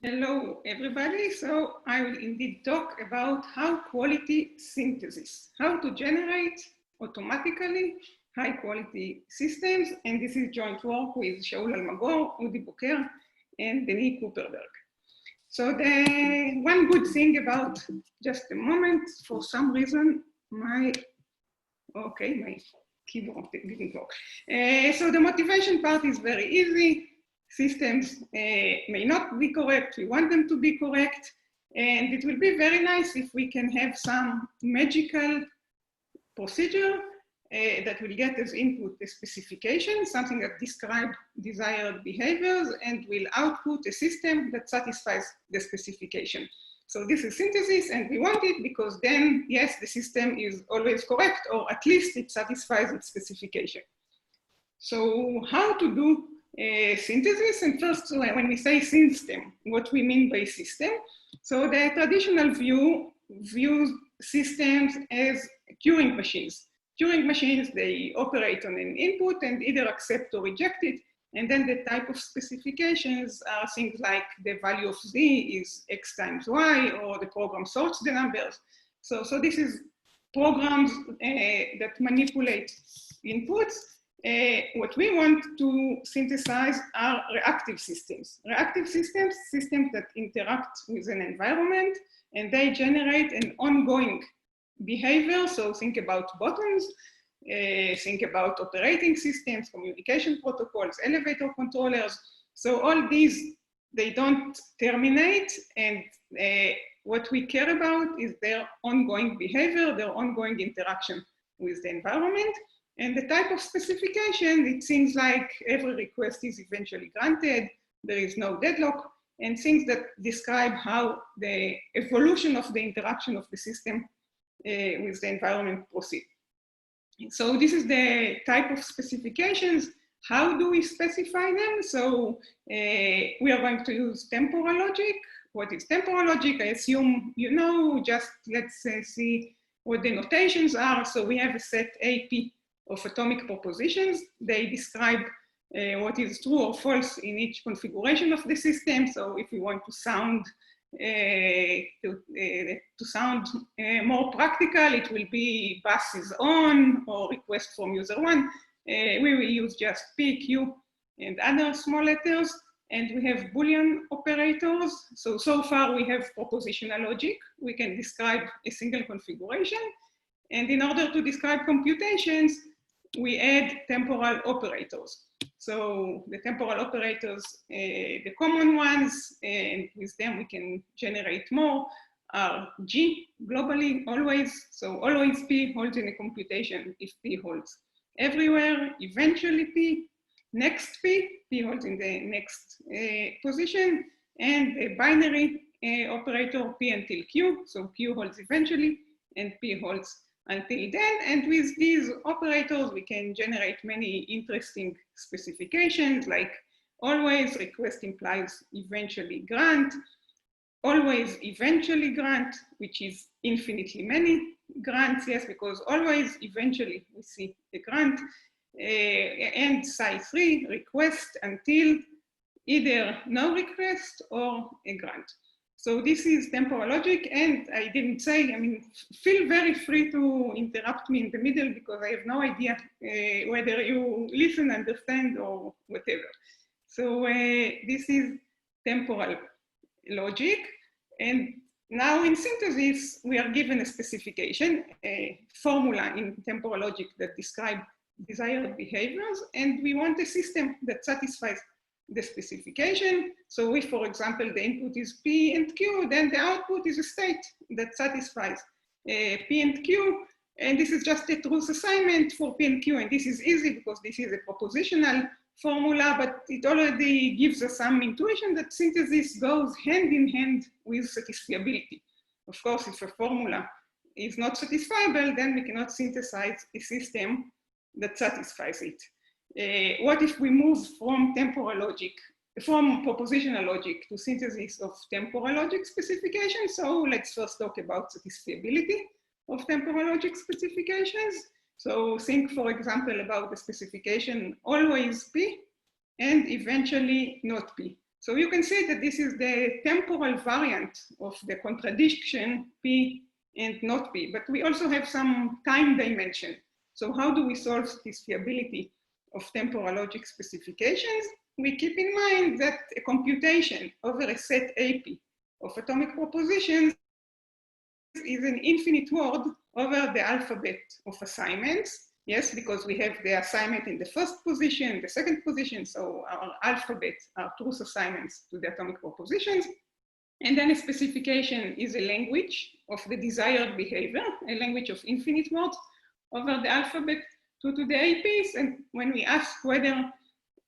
Hello, everybody. So I will indeed talk about high quality synthesis, how to generate automatically high quality systems. And this is joint work with Shaul Almagor, Udi Boker, and Denis Kupferman. So the one good thing about, just a moment, for some reason, my keyboard didn't work. So the motivation part is very easy. Systems may not be correct, we want them to be correct, and it will be very nice if we can have some magical procedure that will get as input a specification, something that describes desired behaviors, and will output a system that satisfies the specification. So this is synthesis, and we want it because then, yes, the system is always correct, or at least it satisfies its specification. So how to do synthesis? And first, when we say system, what we mean by system? So the traditional view views systems as Turing machines. Turing machines, they operate on an input and either accept or reject it. And then the type of specifications are things like the value of z is x times y, or the program sorts the numbers. So this is programs that manipulate inputs. What we want to synthesize are reactive systems. Reactive systems, systems that interact with an environment, and they generate an ongoing behavior. So think about buttons, think about operating systems, communication protocols, elevator controllers. So all these, they don't terminate, and what we care about is their ongoing behavior, their ongoing interaction with the environment. And the type of specification, it seems like every request is eventually granted, there is no deadlock, and things that describe how the evolution of the interaction of the system with the environment proceed. So this is the type of specifications. How do we specify them? So we are going to use temporal logic. What is temporal logic? I assume you know, just let's see what the notations are. So we have a set AP of atomic propositions. They describe what is true or false in each configuration of the system. So if we want to sound more practical, it will be bus is on or request from user one. We will use just P, Q, and other small letters. And we have Boolean operators. So far we have propositional logic. We can describe a single configuration. And in order to describe computations, we add temporal operators. So the temporal operators, the common ones, and with them we can generate more, are G, globally, always. So always P holds in a computation if P holds everywhere, eventually P, next P holds in the next position, and a binary operator P until Q. So Q holds eventually, and P holds until then. And with these operators, we can generate many interesting specifications, like always request implies eventually grant, always eventually grant, which is infinitely many grants, yes, because always eventually we see a grant, and psi3 request until either no request or a grant. So this is temporal logic, and I didn't say, I mean, feel very free to interrupt me in the middle because I have no idea whether you listen, understand, or whatever. So this is temporal logic. And now in synthesis, we are given a specification, a formula in temporal logic that describes desired behaviors, and we want a system that satisfies the specification. So if, for example, the input is P and Q, then the output is a state that satisfies P and Q. And this is just a truth assignment for P and Q. And this is easy because this is a propositional formula, but it already gives us some intuition that synthesis goes hand in hand with satisfiability. Of course, if a formula is not satisfiable, then we cannot synthesize a system that satisfies it. What if we move from temporal logic, from propositional logic to synthesis of temporal logic specifications? So let's first talk about satisfiability of temporal logic specifications. So think, for example, about the specification always P and eventually not P. So you can see that this is the temporal variant of the contradiction P and not P, but we also have some time dimension. So how do we solve this fiability of temporal logic specifications? We keep in mind that a computation over a set AP of atomic propositions is an infinite word over the alphabet of assignments. Yes, because we have the assignment in the first position, the second position, so our alphabet are truth assignments to the atomic propositions. And then a specification is a language of the desired behavior, a language of infinite words over the alphabet to the APs. And when we ask whether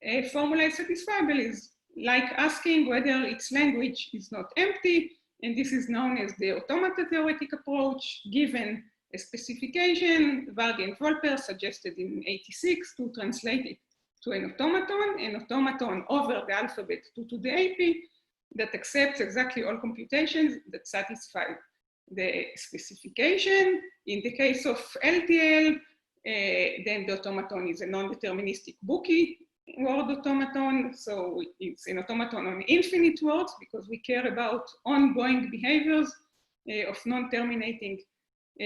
a formula is satisfiable, is like asking whether its language is not empty. And this is known as the automata theoretic approach, given a specification. Varga and Volper suggested in '86 to translate it to an automaton over the alphabet to the AP that accepts exactly all computations that satisfy the specification. In the case of LTL, then the automaton is a non-deterministic bookie word automaton. So it's an automaton on infinite words because we care about ongoing behaviors of non-terminating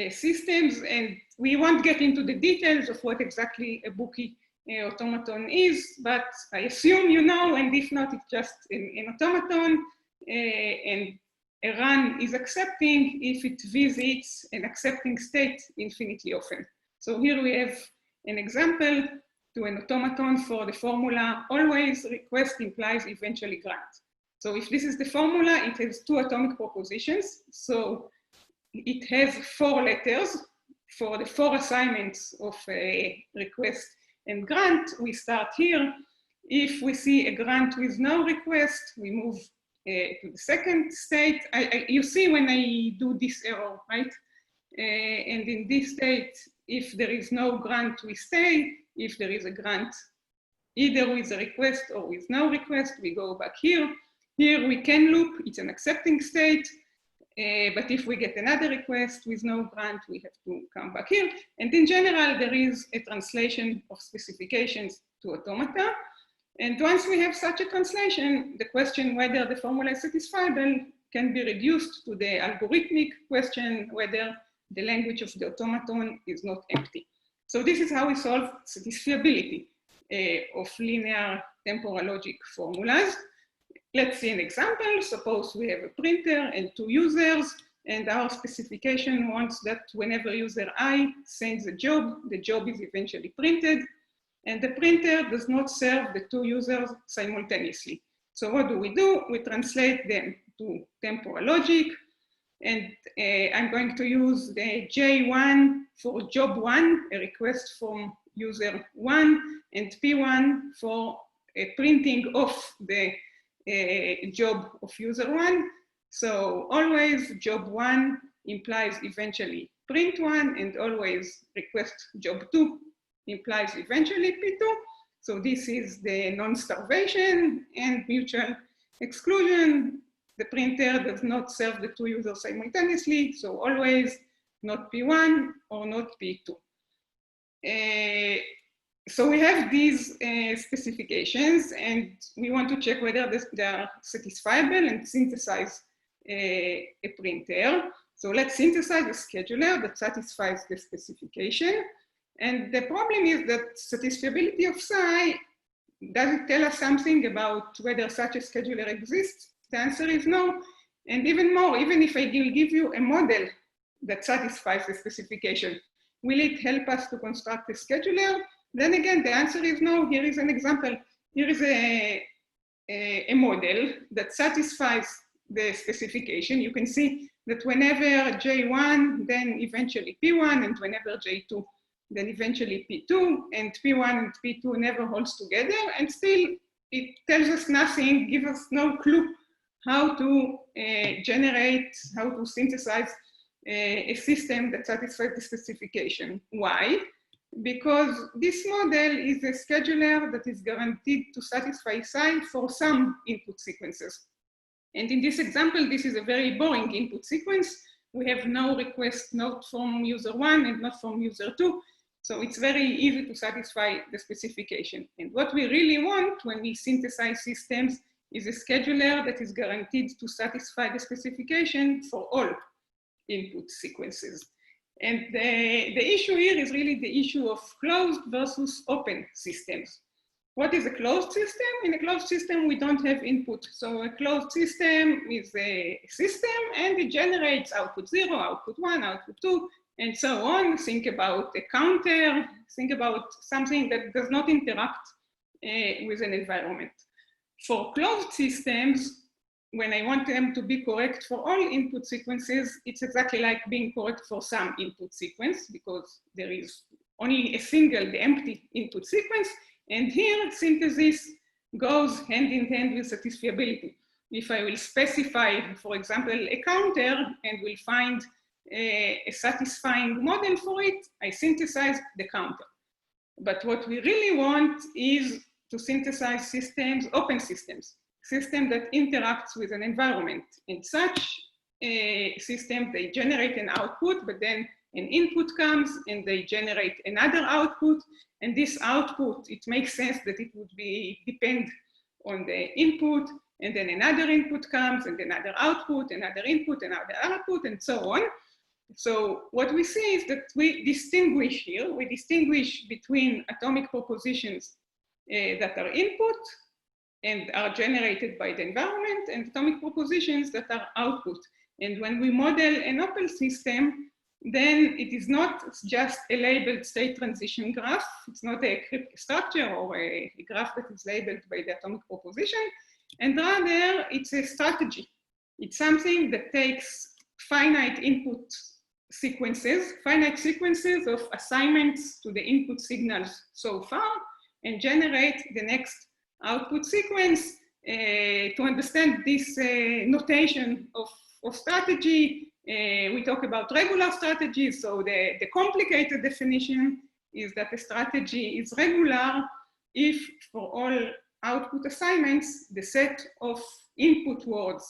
systems. And we won't get into the details of what exactly a bookie automaton is, but I assume you know, and if not, it's just an automaton, and a run is accepting if it visits an accepting state infinitely often. So here we have an example to an automaton for the formula, always request implies eventually grant. So if this is the formula, it has two atomic propositions. So it has 4 letters for the 4 assignments of a request and grant. We start here. If we see a grant with no request, we move to the second state. You see when I do this arrow, right? And in this state, if there is no grant, we stay. If there is a grant, either with a request or with no request, we go back here. Here we can loop, it's an accepting state. But if we get another request with no grant, we have to come back here. And in general, there is a translation of specifications to automata. And once we have such a translation, the question whether the formula is satisfiable can be reduced to the algorithmic question whether the language of the automaton is not empty. So this is how we solve satisfiability of linear temporal logic formulas. Let's see an example. Suppose we have a printer and 2 users, and our specification wants that whenever user I sends a job, the job is eventually printed, and the printer does not serve the 2 users simultaneously. So what do? We translate them to temporal logic, and I'm going to use the J1 for job 1, a request from user 1, and P1 for a printing of the job of user 1. So always job 1 implies eventually print 1, and always request job 2 implies eventually P2. So this is the non-starvation and mutual exclusion. The printer does not serve the 2 users simultaneously, so always not P1 or not P2. So we have these specifications, and we want to check whether they are satisfiable and synthesize a printer. So let's synthesize a scheduler that satisfies the specification. And the problem is that satisfiability of psi doesn't tell us something about whether such a scheduler exists. The answer is no. And even more, even if I will give you a model that satisfies the specification, will it help us to construct a scheduler? Then again, the answer is no. Here is an example. Here is a model that satisfies the specification. You can see that whenever J1, then eventually P1, and whenever J2, then eventually P2, and P1 and P2 never holds together, and still it tells us nothing, gives us no clue how to generate, how to synthesize a system that satisfies the specification. Why? Because this model is a scheduler that is guaranteed to satisfy psi for some input sequences. And in this example, this is a very boring input sequence. We have no request, not from user 1 and not from user 2. So it's very easy to satisfy the specification. And what we really want when we synthesize systems is a scheduler that is guaranteed to satisfy the specification for all input sequences. And the issue here is really the issue of closed versus open systems. What is a closed system? In a closed system, we don't have input. So a closed system is a system and it generates output 0, output 1, output 2, and so on. Think about a counter, think about something that does not interact with an environment. For closed systems, when I want them to be correct for all input sequences, it's exactly like being correct for some input sequence because there is only a single, the empty input sequence. And here, synthesis goes hand in hand with satisfiability. If I will specify, for example, a counter and will find a satisfying model for it, I synthesize the counter. But what we really want is to synthesize systems, open systems, system that interacts with an environment. In such a system, they generate an output, but then an input comes and they generate another output. And this output, it makes sense that it would depend on the input, and then another input comes, and another output, another input, another output, and so on. So what we see is that we distinguish here, we distinguish between atomic propositions that are input and are generated by the environment, and atomic propositions that are output. And when we model an open system, then it is not just a labeled state transition graph. It's not a cryptic structure or a graph that is labeled by the atomic proposition, and rather it's a strategy. It's something that takes finite input sequences, finite sequences of assignments to the input signals so far, and generate the next output sequence. To understand this notation of strategy, we talk about regular strategies. So the complicated definition is that a strategy is regular if for all output assignments, the set of input words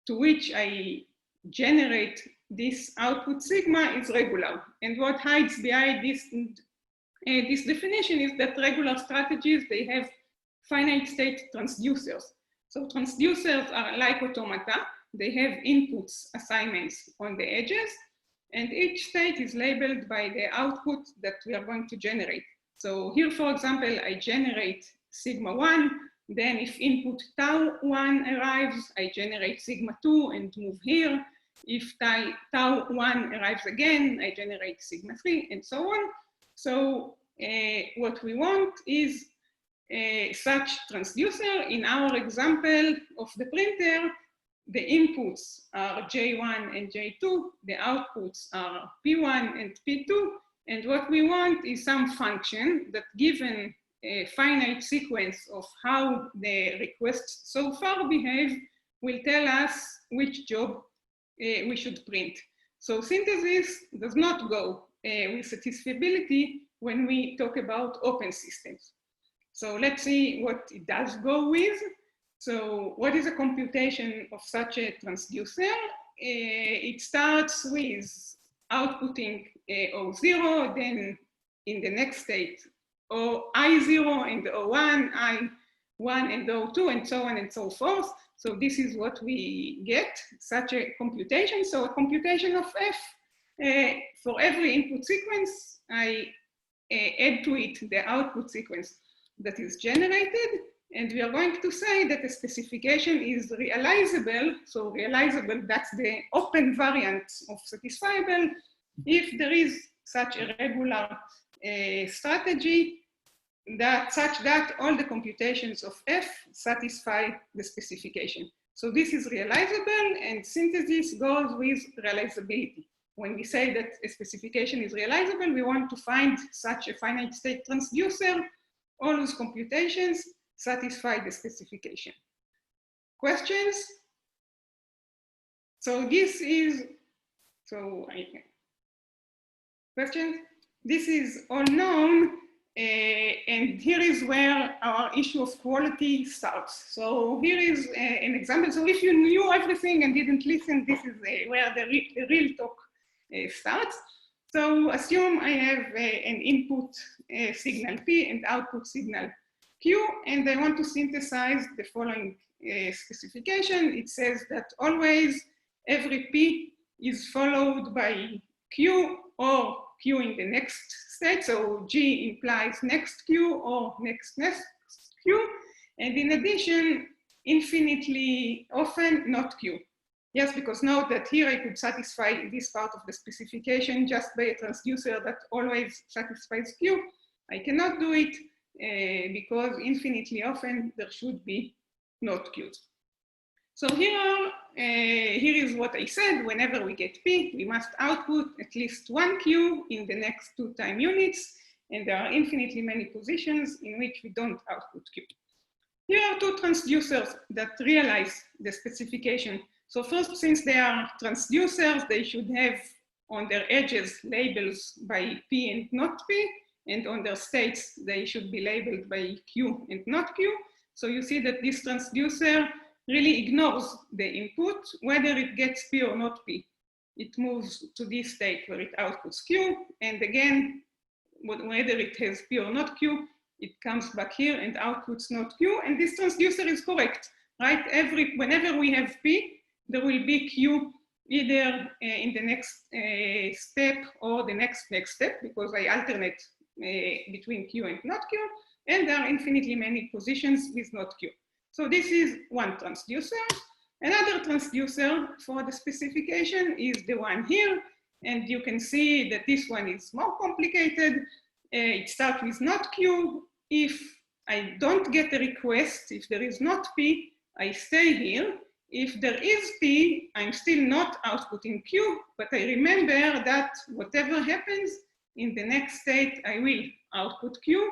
to which I generate this output sigma is regular. And what hides behind this definition is that regular strategies, they have finite state transducers. So transducers are like automata. They have inputs assignments on the edges, and each state is labeled by the output that we are going to generate. So here, for example, I generate sigma 1, then if input tau 1 arrives, I generate sigma 2 and move here. If tau 1 arrives again, I generate sigma 3 and so on. So what we want is such transducer. In our example of the printer, the inputs are J1 and J2, the outputs are P1 and P2, and what we want is some function that, given a finite sequence of how the requests so far behave, will tell us which job we should print. So synthesis does not go with satisfiability when we talk about open systems. So let's see what it does go with. So what is a computation of such a transducer? It starts with outputting O0, then in the next state, I0 and O1, I1 and O2, and so on and so forth. So this is what we get, such a computation. So a computation of F, for every input sequence, I add to it the output sequence that is generated. And we are going to say that the specification is realizable. So realizable, that's the open variant of satisfiable, if there is such a regular strategy such that all the computations of F satisfy the specification. So this is realizable, and synthesis goes with realizability. When we say that a specification is realizable, we want to find such a finite state transducer. All those computations satisfy the specification. Questions? So this is, questions? This is all known, and here is where our issue of quality starts. So here is an example. So if you knew everything and didn't listen, this is where the real talk starts. So assume I have an input signal P and output signal Q, and I want to synthesize the following specification, it says that always every P is followed by Q or Q in the next state. So G implies next Q or next Q. And in addition, infinitely often not Q. Yes, because note that here I could satisfy this part of the specification just by a transducer that always satisfies Q. I cannot do it because infinitely often there should be not Qs. So here is what I said. Whenever we get P, we must output at least one Q in the next 2 time units. And there are infinitely many positions in which we don't output Q. Here are 2 transducers that realize the specification. So first, since they are transducers, they should have on their edges labels by P and not P, and on their states, they should be labeled by Q and not Q. So you see that this transducer really ignores the input, whether it gets P or not P. It moves to this state where it outputs Q, and again, whether it has P or not Q, it comes back here and outputs not Q, and this transducer is correct, right? Whenever we have P, there will be Q either in the next step or the next step, because I alternate between Q and not Q, and there are infinitely many positions with not Q. So this is one transducer. Another transducer for the specification is the one here, and you can see that this one is more complicated. It starts with not Q. If I don't get a request, if there is not P, I stay here. If there is P, I'm still not outputting Q, but I remember that whatever happens in the next state, I will output Q.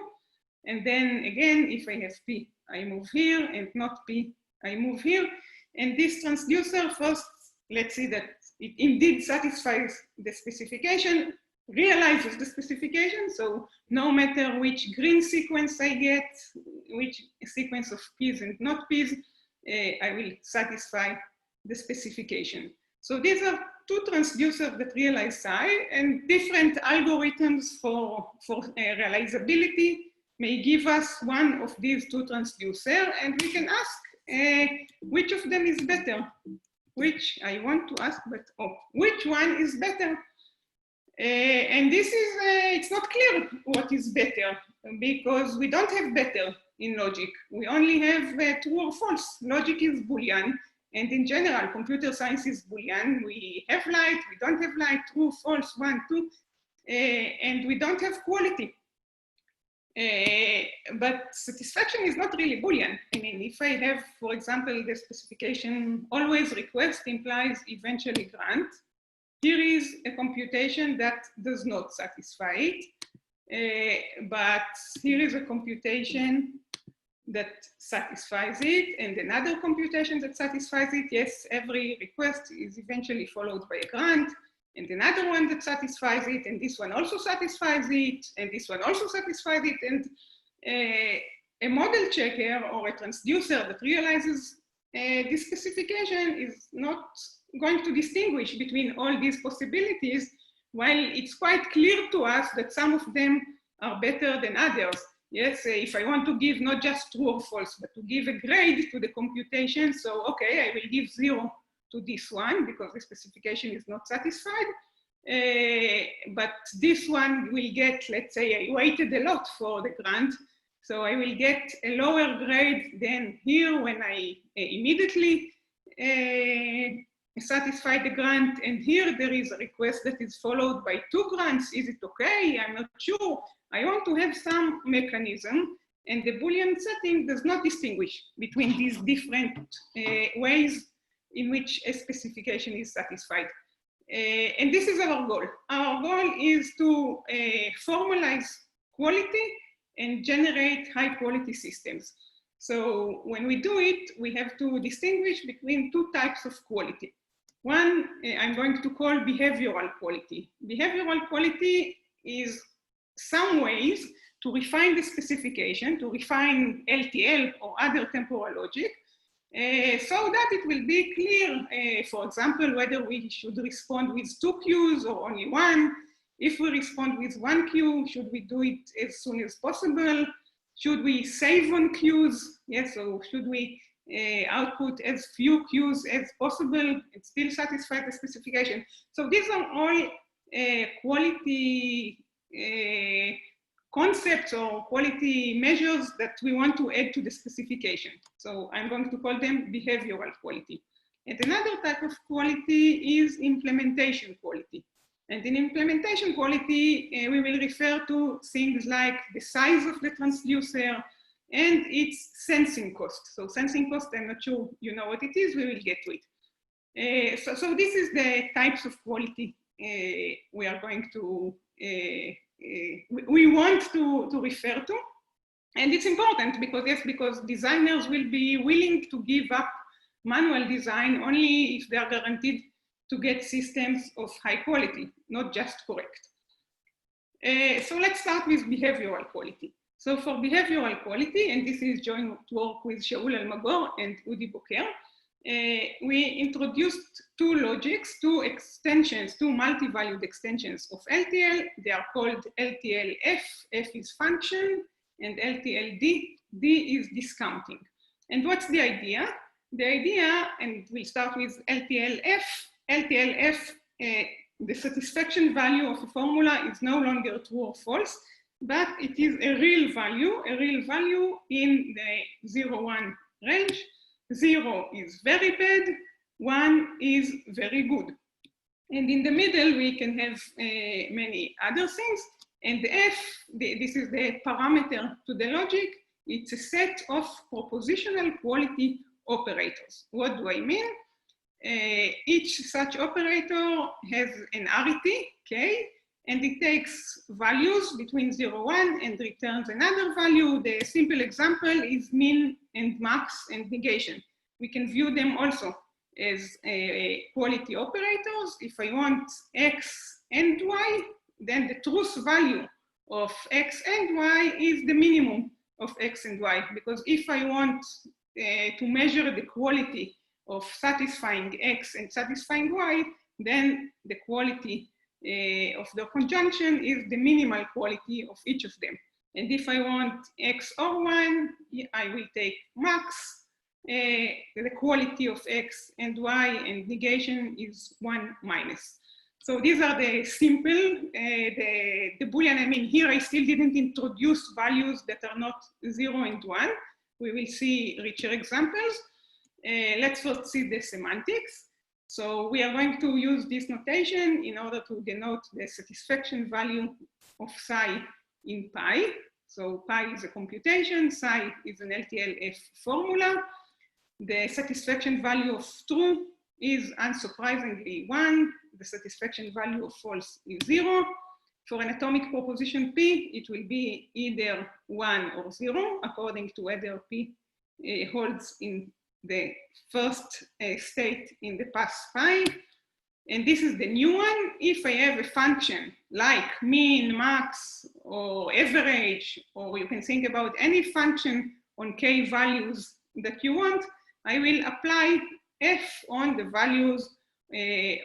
And then again, if I have P, I move here, and not P, I move here. And this transducer first, let's see that it indeed satisfies the specification, realizes the specification. So no matter which green sequence I get, which sequence of P's and not P's, I will satisfy the specification. So these are 2 transducers that realize psi, and different algorithms for realizability may give us one of these 2 transducers, and we can ask which of them is better. Which I want to ask, but which one is better? And this is, it's not clear what is better, because we don't have better in logic. We only have true or false. Logic is Boolean, and in general, computer science is Boolean. We have light, we don't have light, true, false, 1, 2, and we don't have quality. But satisfaction is not really Boolean. I mean, if I have, for example, the specification always request implies eventually grant, here is a computation that does not satisfy it, but here is a computation that satisfies it, and another computation that satisfies it. Yes, every request is eventually followed by a grant, and another one that satisfies it, and this one also satisfies it, and this one also satisfies it, and a model checker or a transducer that realizes this specification is not going to distinguish between all these possibilities, while it's quite clear to us that some of them are better than others. Yes, if I want to give not just true or false, but to give a grade to the computation, so okay, I will give 0 to this one because the specification is not satisfied. But this one will get, let's say I waited a lot for the grant, so I will get a lower grade than here when I immediately satisfy the grant, and here there is a request that is followed by 2 grants. Is it okay? I'm not sure. I want to have some mechanism, and the Boolean setting does not distinguish between these different ways in which a specification is satisfied. And this is our goal. Our goal is to formalize quality and generate high quality systems. So when we do it, we have to distinguish between 2 types of quality. One, I'm going to call behavioral quality. Behavioral quality is some ways to refine the specification, to refine LTL or other temporal logic, so that it will be clear, for example, whether we should respond with 2 queues or only 1. If we respond with 1 queue, should we do it as soon as possible? Should we save on queues? Yes, so should we output as few Qs as possible and still satisfy the specification. So these are all quality concepts or quality measures that we want to add to the specification. So I'm going to call them behavioral quality. And another type of quality is implementation quality. And in implementation quality, we will refer to things like the size of the transducer and its sensing cost. So sensing cost, I'm not sure you know what it is, we will get to it. So this is the types of quality we are going to, we want to refer to. And it's important because, yes, because designers will be willing to give up manual design only if they are guaranteed to get systems of high quality, not just correct. So let's start with behavioral quality. So for behavioral quality, and this is joint work with Shaul Almagor and Udi Boker, we introduced two logics, two extensions, two multi-valued extensions of LTL. They are called LTL-F, F is function, and LTL-D, D is discounting. And what's the idea? The idea, and we'll start with LTL-F. LTL-F, the satisfaction value of a formula is no longer true or false, but it is a real value in the 0-1 range. 0 is very bad, 1 is very good. And in the middle, we can have many other things. And the F, this is the parameter to the logic. It's a set of propositional quality operators. What do I mean? Each such operator has an arity, K, and it takes values between 0, 1 and returns another value. The simple example is min and max and negation. We can view them also as quality operators. If I want X and Y, then the truth value of X and Y is the minimum of X and Y, because if I want to measure the quality of satisfying X and satisfying Y, then the quality of the conjunction is the minimal quality of each of them. And if I want X or 1, I will take max. The quality of X and Y and negation is 1 minus. So these are the simple, the Boolean, I mean, here I still didn't introduce values that are not 0 and 1. We will see richer examples. Let's first see the semantics. So we are going to use this notation in order to denote the satisfaction value of psi in pi. So pi is a computation, psi is an LTL-F formula. The satisfaction value of true is unsurprisingly 1. The satisfaction value of false is 0. For an atomic proposition P, it will be either 1 or 0, according to whether P holds in the first state in the path phi. And this is the new one. If I have a function like mean, max, or average, or you can think about any function on k values that you want, I will apply f on the values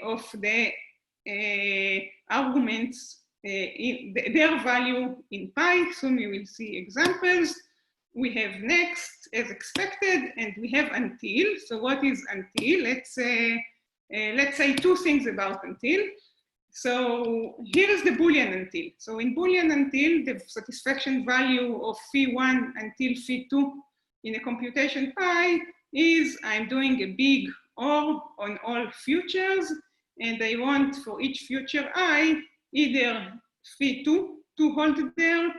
of the arguments, their value in pi. Soon we will see examples. We have next as expected, and we have until. So what is until? Let's say two things about until. So here is the Boolean until. So in Boolean until, the satisfaction value of phi1 until phi2 in a computation pi is I'm doing a big OR on all futures, and I want for each future I either phi2 to hold there,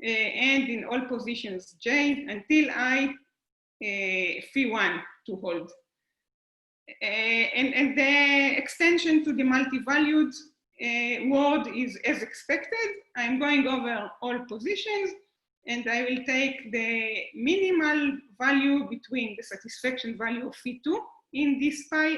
and in all positions j until I phi1 to hold. And the extension to the multi-valued word is as expected. I'm going over all positions, and I will take the minimal value between the satisfaction value of phi2 in this pi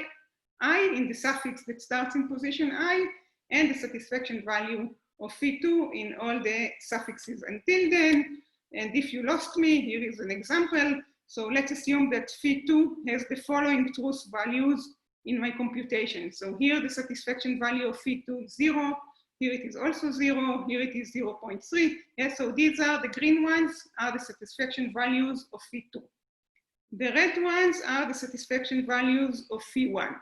I, in the suffix that starts in position I, and the satisfaction value of phi2 in all the suffixes until then. And if you lost me, here is an example. So let's assume that phi2 has the following truth values in my computation. So here the satisfaction value of phi2 is 0. Here it is also 0. Here it is 0.3. Yeah, so these are the green ones, are the satisfaction values of phi2. The red ones are the satisfaction values of phi1.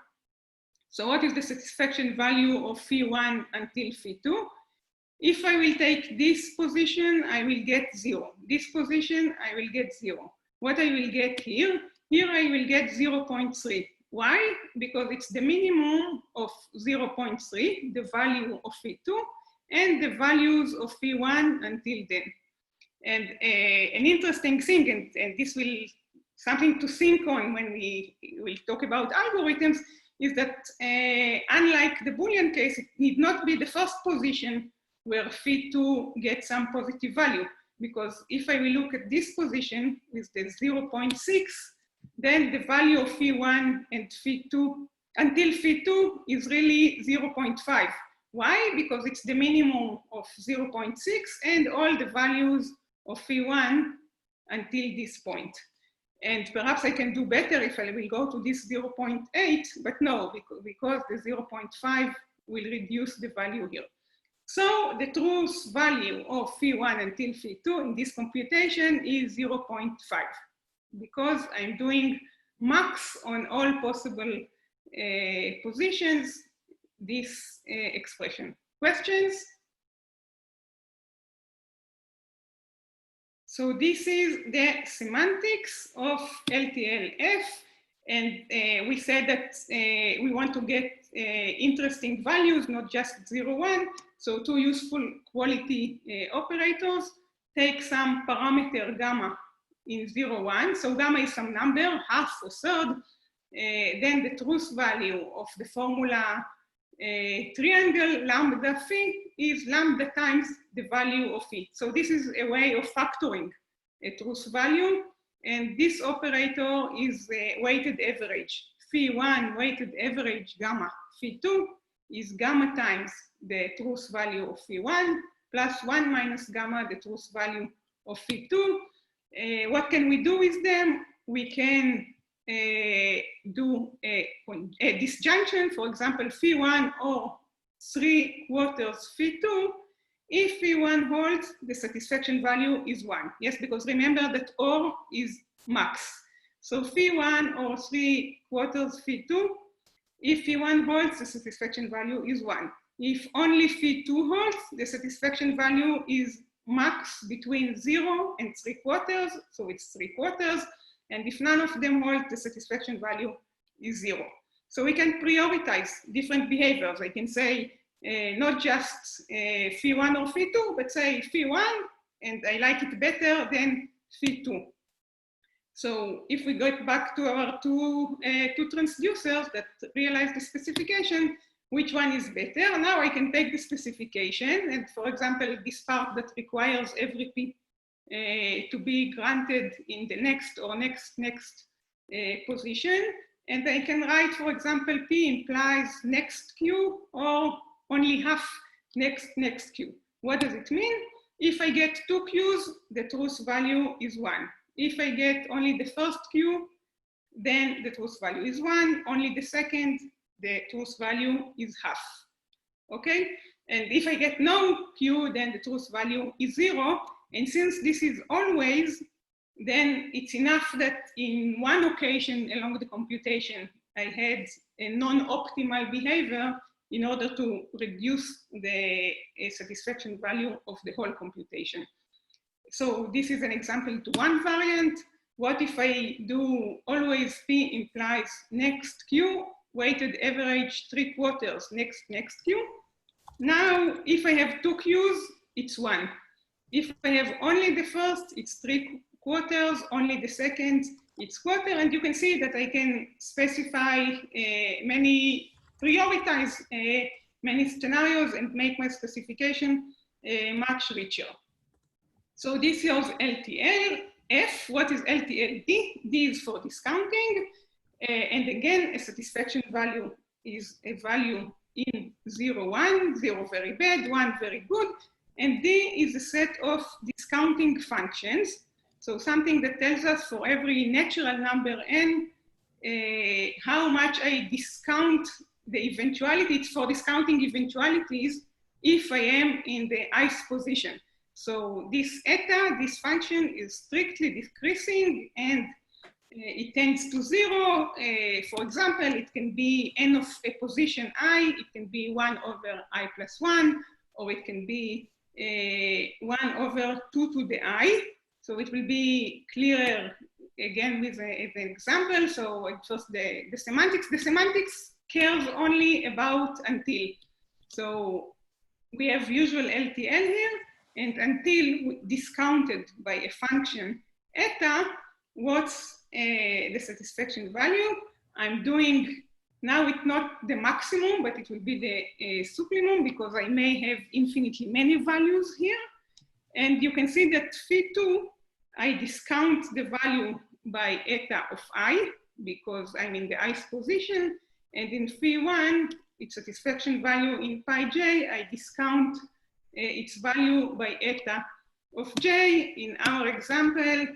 So what is the satisfaction value of phi1 until phi2? If I will take this position, I will get 0. This position, I will get 0. What I will get here? Here I will get 0.3. Why? Because it's the minimum of 0.3, the value of phi2, and the values of phi1 until then. And an interesting thing, and this will something to think on when we will talk about algorithms, is that unlike the Boolean case, it need not be the first position where phi2 gets some positive value. Because if I will look at this position with the 0.6, then the value of phi1 and phi2 until phi2 is really 0.5. Why? Because it's the minimum of 0.6 and all the values of phi1 until this point. And perhaps I can do better if I will go to this 0.8, but no, because the 0.5 will reduce the value here. So the truth value of phi1 until phi2 in this computation is 0.5, because I'm doing max on all possible positions, this expression. Questions? So this is the semantics of LTLF, and we said that we want to get interesting values, not just 0, 1. So two useful quality operators take some parameter gamma in 0, 1. So gamma is some number, half or third. Then the truth value of the formula triangle lambda phi is lambda times the value of it. So this is a way of factoring a truth value. And this operator is weighted average. Phi1 weighted average gamma. Phi2 is gamma times the truth value of phi1 plus 1 minus gamma, the truth value of phi2. What can we do with them? We can do a disjunction, for example, phi1 or 3/4 phi2. If phi1 holds, the satisfaction value is 1. Yes, because remember that OR is max. So phi1 or 3/4 phi2, if phi1 holds, the satisfaction value is 1. If only phi2 holds, the satisfaction value is max between 0 and 3/4, so it's 3/4. And if none of them hold, the satisfaction value is 0. So we can prioritize different behaviors. I can say not just phi1 or phi2, but say phi1, and I like it better than phi2. So if we go back to our two transducers that realize the specification, which one is better? Now I can take the specification, and for example, this part that requires every p to be granted in the next or next position. And I can write, for example, P implies next Q or only half next Q. What does it mean? If I get 2 Qs, the truth value is 1. If I get only the first Q, then the truth value is 1. Only the second, the truth value is half. Okay? And if I get no Q, then the truth value is 0. And since this is always, then it's enough that in one occasion along the computation, I had a non-optimal behavior in order to reduce the satisfaction value of the whole computation. So this is an example to one variant. What if I do always P implies next Q, weighted average 3/4 next Q? Now, if I have 2 Qs, it's 1. If I have only the first, it's 3/4, only the second, it's quarter, and you can see that I can specify prioritize many scenarios and make my specification much richer. So this is LTLF. What is LTLD? D is for discounting. And again, a satisfaction value is a value in 0, 1, 0 very bad, 1 very good. And D is a set of discounting functions. So something that tells us for every natural number n, how much I discount the eventuality. It's for discounting eventualities if I am in the ith position. So this eta, this function is strictly decreasing, and it tends to 0. For example, it can be n of a position I, it can be 1 over I plus 1, or it can be 1 over 2 to the I. So it will be clearer again with an example. So first the semantics. The semantics cares only about until. So we have usual LTL here, and until discounted by a function eta, what's the satisfaction value? I'm doing, now it's not the maximum, but it will be the supplimum, because I may have infinitely many values here. And you can see that phi2, I discount the value by eta of I, because I'm in the ith position. And in phi1, its satisfaction value in pi j, I discount its value by eta of j. In our example,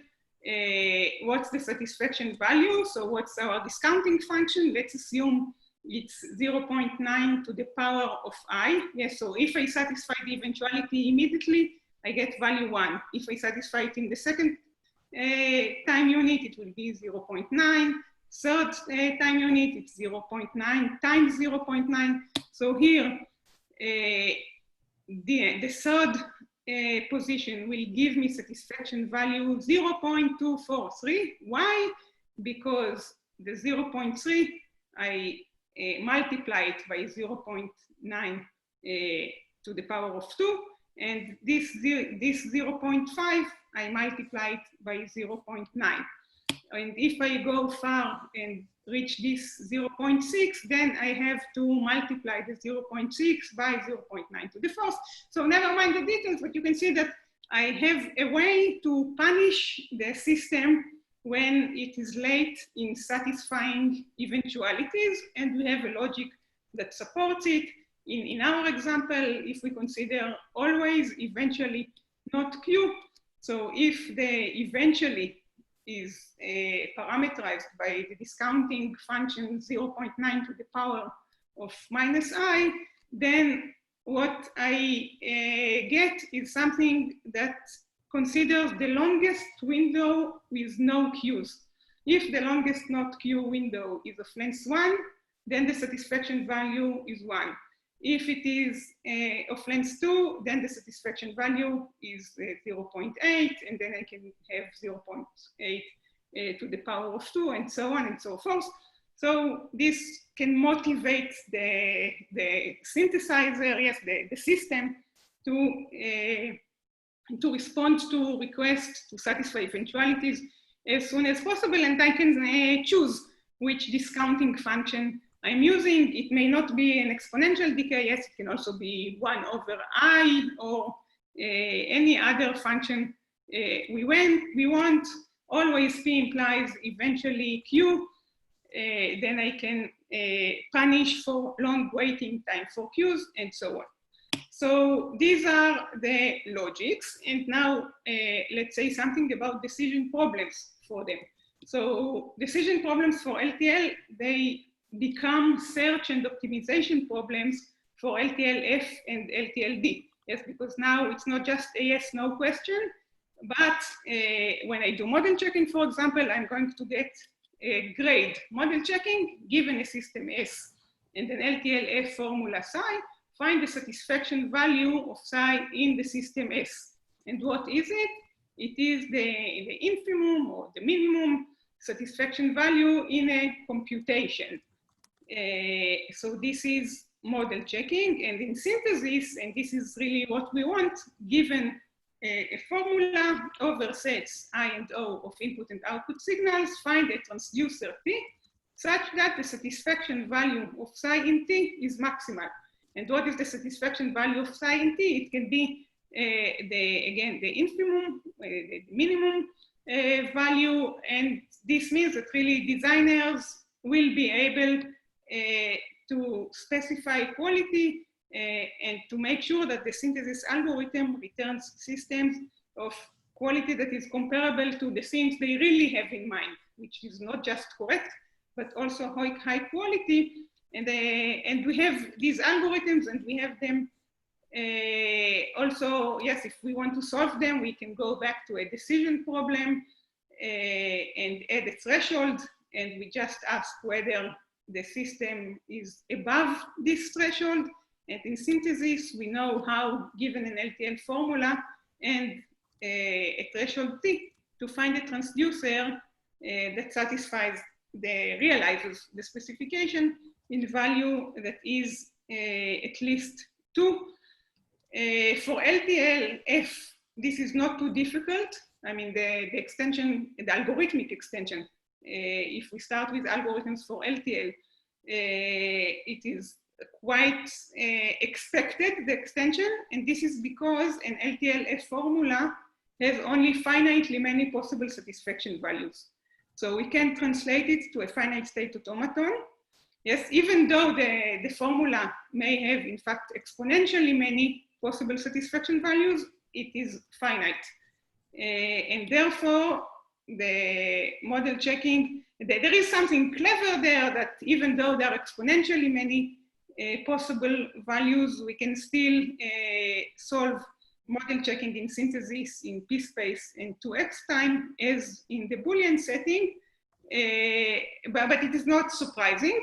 what's the satisfaction value? So what's our discounting function? Let's assume it's 0.9 to the power of I. Yes, so if I satisfy the eventuality immediately, I get value 1. If I satisfy it in the second time unit, it will be 0.9. Third time unit, it's 0.9 times 0.9. So here, the third position will give me satisfaction value 0.243. Why? Because the 0.3, I multiply it by 0.9 to the power of 2. And this 0.5, I multiply it by 0.9. And if I go far and reach this 0.6, then I have to multiply the 0.6 by 0.9 to the fourth. So never mind the details, but you can see that I have a way to punish the system when it is late in satisfying eventualities, and we have a logic that supports it. In our example, if we consider always, eventually, not Q, so if the eventually is parameterized by the discounting function 0.9 to the power of minus I, then what I get is something that considers the longest window with no Qs. If the longest not Q window is of length 1, then the satisfaction value is 1. If it is of length 2, then the satisfaction value is 0.8, and then I can have 0.8 to the power of 2, and so on and so forth. So this can motivate the synthesizer, yes, the system to respond to requests to satisfy eventualities as soon as possible, and I can choose which discounting function I'm using. It may not be an exponential decay, yes, it can also be 1 over I or any other function we want. Always P implies eventually Q, then I can punish for long waiting time for Qs and so on. So these are the logics, and now let's say something about decision problems for them. So decision problems for LTL, they become search and optimization problems for LTL-F and LTL-D. Yes, because now it's not just a yes, no question, but when I do model checking, for example, I'm going to get a grade model checking given a system S and an LTL-F formula psi, find the satisfaction value of psi in the system S. And what is it? It is the infimum or the minimum satisfaction value in a computation. So this is model checking, and in synthesis, and this is really what we want, given a formula over sets I and O of input and output signals, find a transducer T such that the satisfaction value of psi in T is maximal. And what is the satisfaction value of psi in T? It can be the infimum, the minimum value, and this means that really designers will be able to specify quality and to make sure that the synthesis algorithm returns systems of quality that is comparable to the things they really have in mind, which is not just correct, but also high quality. And we have these algorithms, and we have them also, yes, if we want to solve them, we can go back to a decision problem. and add a threshold, and we just ask whether the system is above this threshold. And in synthesis, we know how, given an LTL formula and a threshold T, to find a transducer that satisfies realizes the specification in value that is at least 2. For LTL F, this is not too difficult. I mean, the extension, the algorithmic extension, if we start with algorithms for LTL, it is quite expected, the extension, and this is because an LTL-F formula has only finitely many possible satisfaction values. So we can translate it to a finite state automaton. Yes, even though the formula may have, in fact, exponentially many possible satisfaction values, it is finite. And therefore, the model checking, there is something clever there that even though there are exponentially many possible values, we can still solve model checking in synthesis in P space and 2x time as in the Boolean setting, but it is not surprising.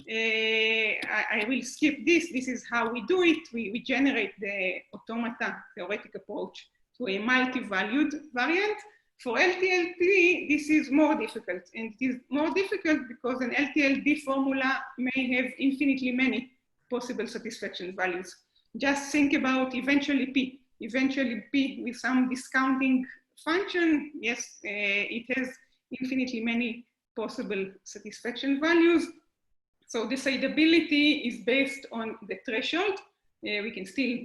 I will skip this. This is how we do it. We generate the automata theoretic approach to a multi-valued variant. For LTLD, this is more difficult, and it is more difficult because an LTLD formula may have infinitely many possible satisfaction values. Just think about eventually P with some discounting function. Yes, it has infinitely many possible satisfaction values. So decidability is based on the threshold. We can still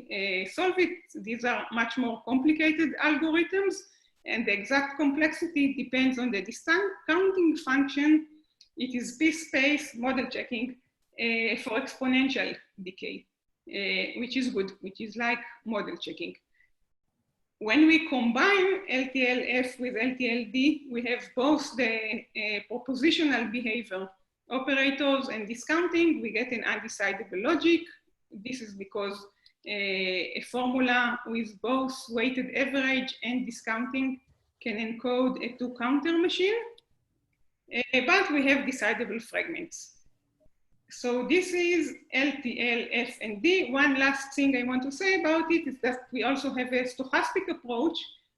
solve it. These are much more complicated algorithms, and the exact complexity depends on the discounting function. It is P space model checking for exponential decay, which is good, which is like model checking. When we combine LTL-F with LTL-D, we have both the propositional behavior operators and discounting. We get an undecidable logic. This is because a formula with both weighted average and discounting can encode a 2-counter machine, but we have decidable fragments. So this is LTL, F, and D. One last thing I want to say about it is that we also have a stochastic approach.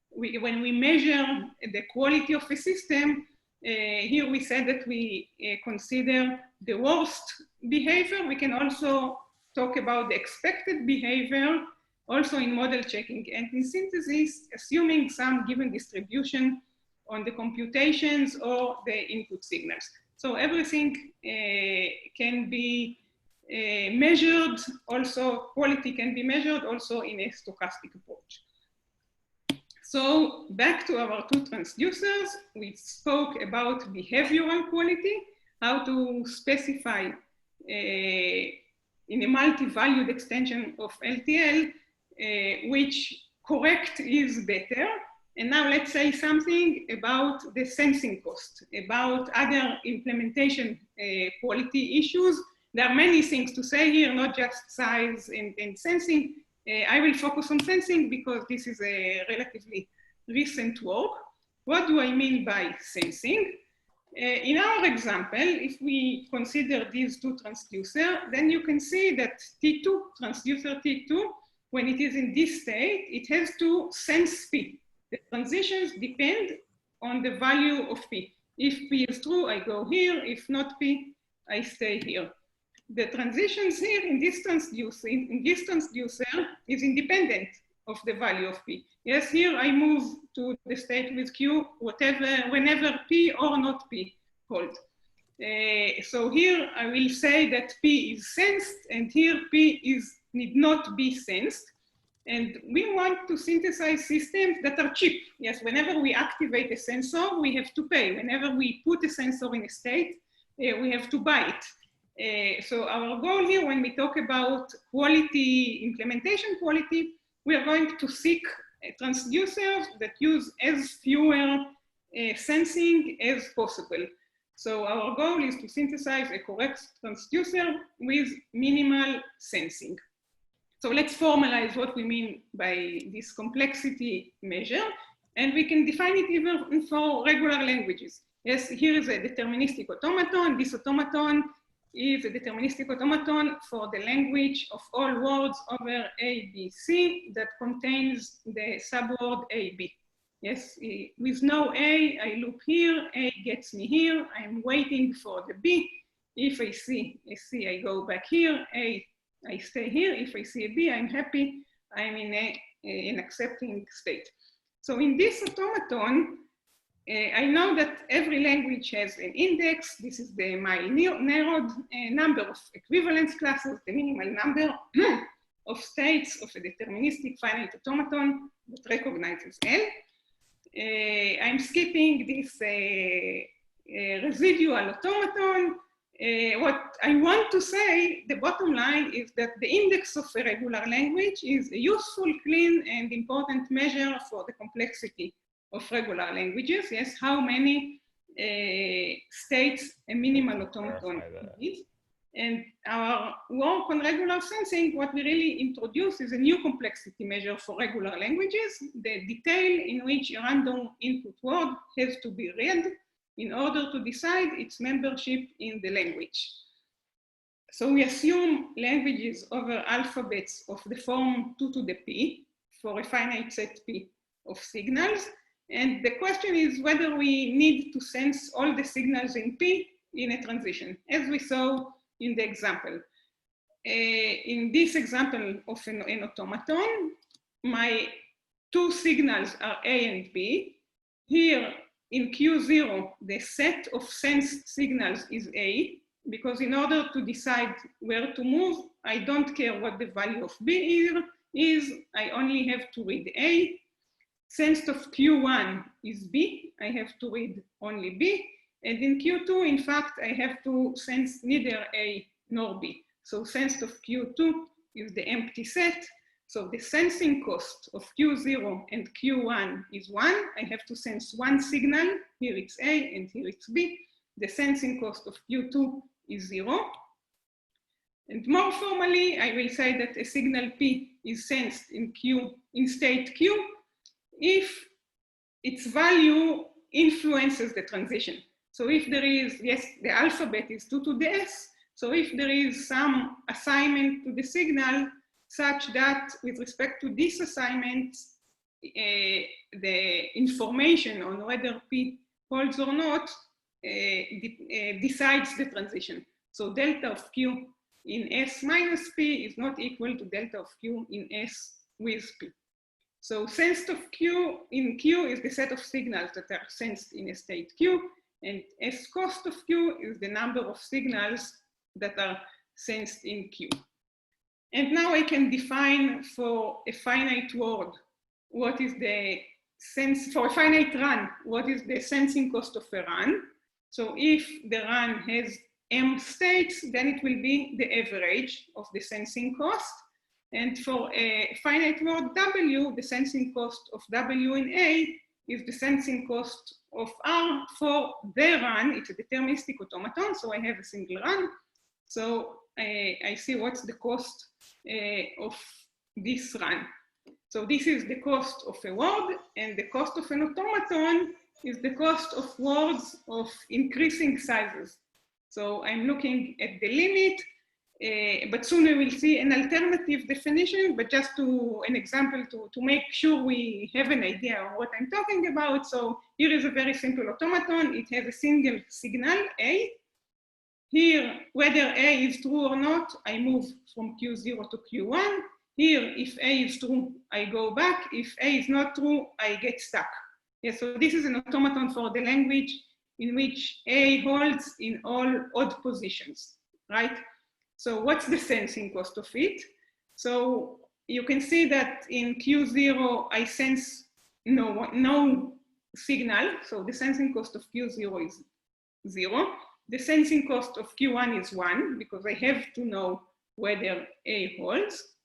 When we measure the quality of a system, here we said that we consider the worst behavior. We can also talk about the expected behavior also in model checking and in synthesis, assuming some given distribution on the computations or the input signals. So everything can be measured, also quality can be measured also in a stochastic approach. So back to our 2 transducers, we spoke about behavioral quality, how to specify in a multi-valued extension of LTL, which correct is better. And now let's say something about the sensing cost, about other implementation quality issues. There are many things to say here, not just size and sensing. I will focus on sensing because this is a relatively recent work. What do I mean by sensing? In our example, if we consider these 2 transducers, then you can see that T2, transducer T2, when it is in this state, it has to sense P. The transitions depend on the value of P. If P is true, I go here. If not P, I stay here. The transitions here in this transducer is independent of the value of P. Yes, here I move to the state with Q, whenever P or not P hold. So here I will say that P is sensed, and here P need not be sensed. And we want to synthesize systems that are cheap. Yes, whenever we activate a sensor, we have to pay. Whenever we put a sensor in a state, we have to buy it. So our goal here, when we talk about quality, implementation quality, we are going to seek transducers that use as fewer sensing as possible. So our goal is to synthesize a correct transducer with minimal sensing. So let's formalize what we mean by this complexity measure. And we can define it even for regular languages. Yes, here is a deterministic automaton. This automaton is a deterministic automaton for the language of all words over A, B, C that contains the subword A, B. Yes, with no A, I loop here, A gets me here, I'm waiting for the B. If I see a C, I go back here, A, I stay here. If I see a B, I'm happy, I'm in an accepting state. So in this automaton, I know that every language has an index. This is the narrowed number of equivalence classes, the minimal number of states of a deterministic finite automaton that recognizes L. I'm skipping this residual automaton. What I want to say, the bottom line is that the index of a regular language is a useful, clean, and important measure for the complexity of regular languages. Yes, how many states a minimal automaton is. And our work on regular sensing, what we really introduce is a new complexity measure for regular languages, the detail in which a random input word has to be read in order to decide its membership in the language. So we assume languages over alphabets of the form 2 to the p for a finite set p of signals. And the question is whether we need to sense all the signals in P in a transition, as we saw in the example. In this example of an automaton, my two signals are A and B. Here in Q0, the set of sensed signals is A, because in order to decide where to move, I don't care what the value of B is, I only have to read A. Sensed of Q1 is B, I have to read only B. And in Q2, in fact, I have to sense neither A nor B. So sensed of Q2 is the empty set. So the sensing cost of Q0 and Q1 is 1. I have to sense one signal. Here it's A and here it's B. The sensing cost of Q2 is 0. And more formally, I will say that a signal P is sensed in state Q if its value influences the transition. So if there is, yes, the alphabet is 2 to the S. So if there is some assignment to the signal such that with respect to this assignment, the information on whether P holds or not decides the transition. So delta of Q in S minus P is not equal to delta of Q in S with P. So sensed of Q in Q is the set of signals that are sensed in a state Q, and S cost of Q is the number of signals that are sensed in Q. And now I can define for a finite word, what is the sense, for a finite run, what is the sensing cost of a run. So if the run has M states, then it will be the average of the sensing cost. And for a finite word W, the sensing cost of W in A is the sensing cost of R for the run. It's a deterministic automaton, so I have a single run. So I see what's the cost of this run. So this is the cost of a word, and the cost of an automaton is the cost of words of increasing sizes. So I'm looking at the limit. But soon we will see an alternative definition, but just an example to make sure we have an idea of what I'm talking about. So here is a very simple automaton. It has a single signal, A. Here, whether A is true or not, I move from Q0 to Q1. Here, if A is true, I go back. If A is not true, I get stuck. Yeah, so this is an automaton for the language in which A holds in all odd positions, right? So what's the sensing cost of it? So you can see that in Q0, I sense no signal. So the sensing cost of Q0 is 0. The sensing cost of Q1 is 1 because I have to know whether A holds.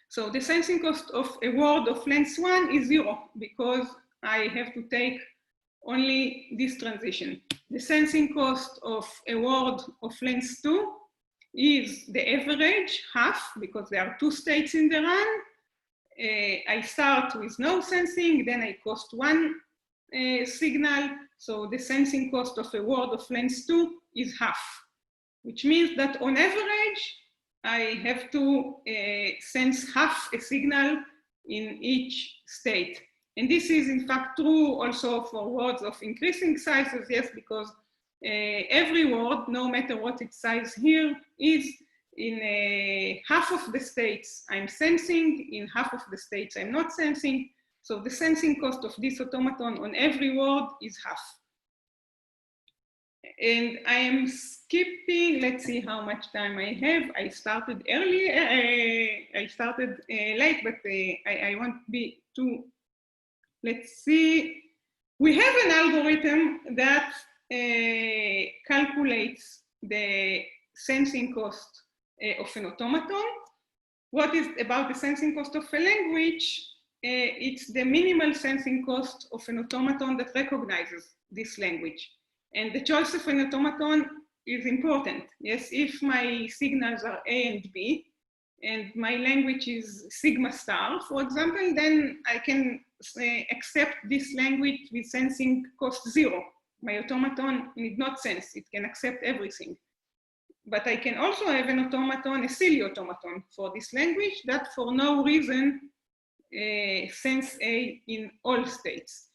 So the sensing cost of a word of length 1 is 0 because I have to take only this transition. The sensing cost of a word of length 2 is the average, half, because there are two states in the run. I start with no sensing, then I cost one signal. So the sensing cost of a word of length 2 is half, which means that on average, I have to sense half a signal in each state. And this is in fact true also for words of increasing sizes, yes, because every word, no matter what its size here is, in half of the states I'm sensing, in half of the states I'm not sensing. So the sensing cost of this automaton on every word is half. And I am skipping, let's see how much time I have. I started early, I started late, but I won't be too, let's see. We have an algorithm that calculates the sensing cost of an automaton. What is about the sensing cost of a language? It's the minimal sensing cost of an automaton that recognizes this language. And the choice of an automaton is important. Yes, if my signals are A and B, and my language is sigma star, for example, then I can accept this language with sensing cost 0. My automaton need not sense, it can accept everything. But I can also have an automaton, a silly automaton for this language that for no reason sense A in all states.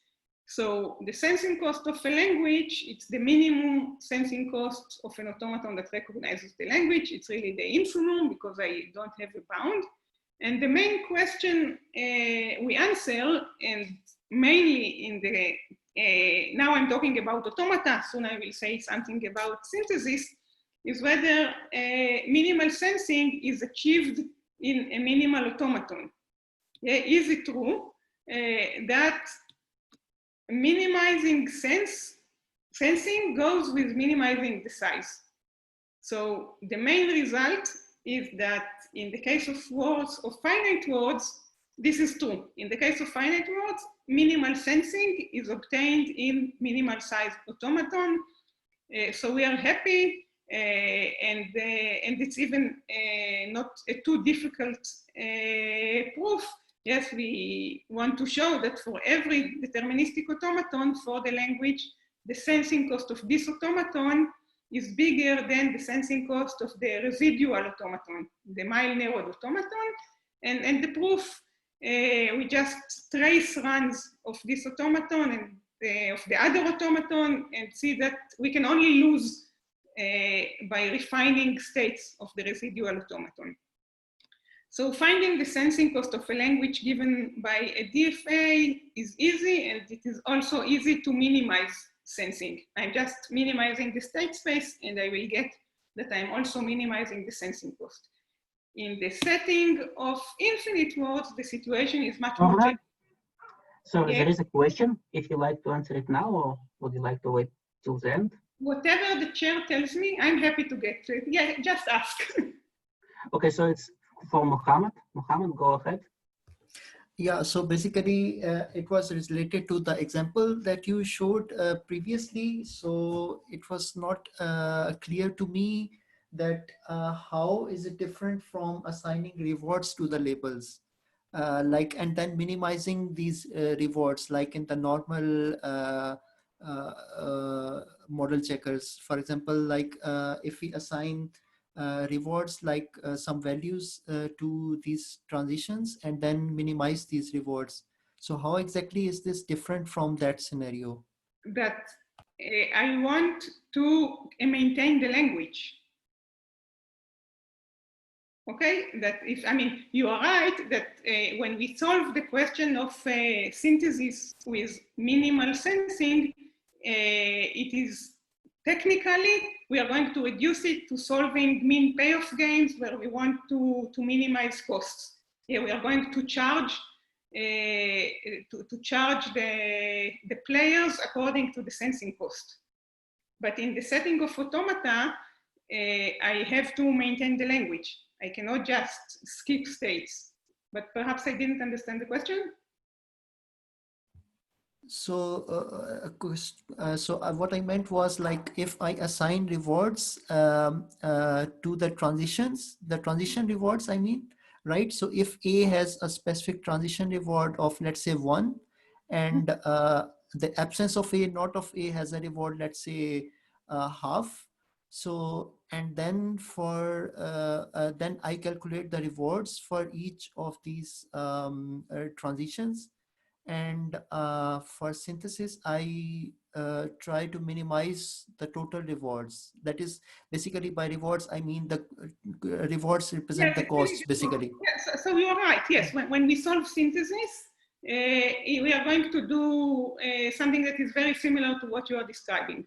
So the sensing cost of a language, it's the minimum sensing cost of an automaton that recognizes the language. It's really the infimum because I don't have a bound. And the main question we answer, and mainly in the, now I'm talking about automata, soon I will say something about synthesis, is whether minimal sensing is achieved in a minimal automaton. Is it true that minimizing sensing goes with minimizing the size? So the main result is that in the case of words, of finite words, this is true. In the case of finite words, minimal sensing is obtained in minimal size automaton. So we are happy, and it's even not a too difficult proof. Yes, we want to show that for every deterministic automaton for the language, the sensing cost of this automaton is bigger than the sensing cost of the residual automaton, the mile-narrowed automaton. And the proof, we just trace runs of this automaton and of the other automaton and see that we can only lose by refining states of the residual automaton. So finding the sensing cost of a language given by a DFA is easy, and it is also easy to minimize sensing. I'm just minimizing the state space, and I will get that I'm also minimizing the sensing cost. In the setting of infinite words, the situation is much more challenging. So there is a question, if you like to answer it now, or would you like to wait till the end? Whatever the chair tells me, I'm happy to get to it. Yeah, just ask. Okay, so it's for Mohammed. Mohammed, go ahead. Yeah, so basically it was related to the example that you showed previously. So it was not clear to me that how is it different from assigning rewards to the labels, and then minimizing these rewards, like in the normal model checkers. For example, like if we assign rewards like some values to these transitions and then minimize these rewards. So how exactly is this different from that scenario? That I want to maintain the language. Okay, that if, I mean, you are right that when we solve the question of synthesis with minimal sensing, it is technically, we are going to reduce it to solving mean payoff games where we want to minimize costs. Yeah, we are going to charge the players according to the sensing cost. But in the setting of automata, I have to maintain the language. I cannot just skip states. But perhaps I didn't understand the question. So, what I meant was, like, if I assign rewards to the transition rewards, I mean, right? So if A has a specific transition reward of, let's say 1, and the absence of A, not of A, has a reward, let's say half. So, and then for, then I calculate the rewards for each of these transitions. And for synthesis, I try to minimize the total rewards. That is, basically by rewards, I mean the rewards represent the costs, basically. Yeah, so you are right. Yes, when we solve synthesis, we are going to do something that is very similar to what you are describing.